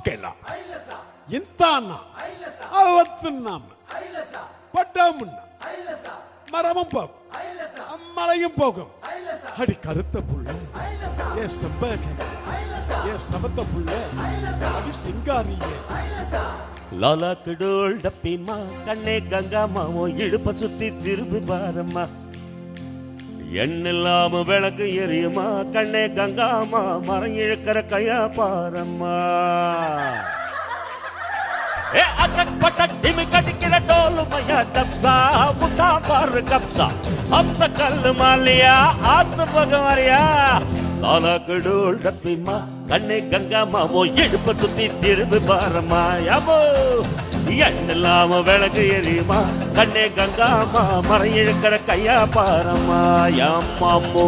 ಅಕ್ಕೆಲ್ಲ ಇಂತ ಅನ್ನ അവത്തുന്നാമ പട്ടാമുണ്ണ മരമും പോകും മലയും പോകും അടി കറുത്ത പുള്ള ഏ സമ്പക ഏ സമത്ത പുള്ള അടി സിംഗാരിയെ லாலாக்குடோல் டப்பிம்மா கண்ணே கங்காமாவோ இடுப்ப சுத்தி திரும்பி பாரம்மா எண்ணில்லாம விளக்கு எரியுமா கண்ணே கங்காமா மரம் இழுக்கிற கையா பாரம்மா ஏ அட்டக் பட்டக் திமி கடிக்கிற டோலு மையா டப்சா முட்டா பாரு கப்சா ஹம்ச கல்லு மாலியா ஆத்து பகவாரியா லாலாக்குடோல் டப்பிம்மா கண்ணே கங்காமாவோ இடுப்ப சுத்தி திரும்பி பாரம்மா யாமோ எண்ணில்லாம விளக்கு எரியுமா கண்ணே கங்காமா மரம் இழுக்கிற கையா பாரம்மா யாம்மாமோ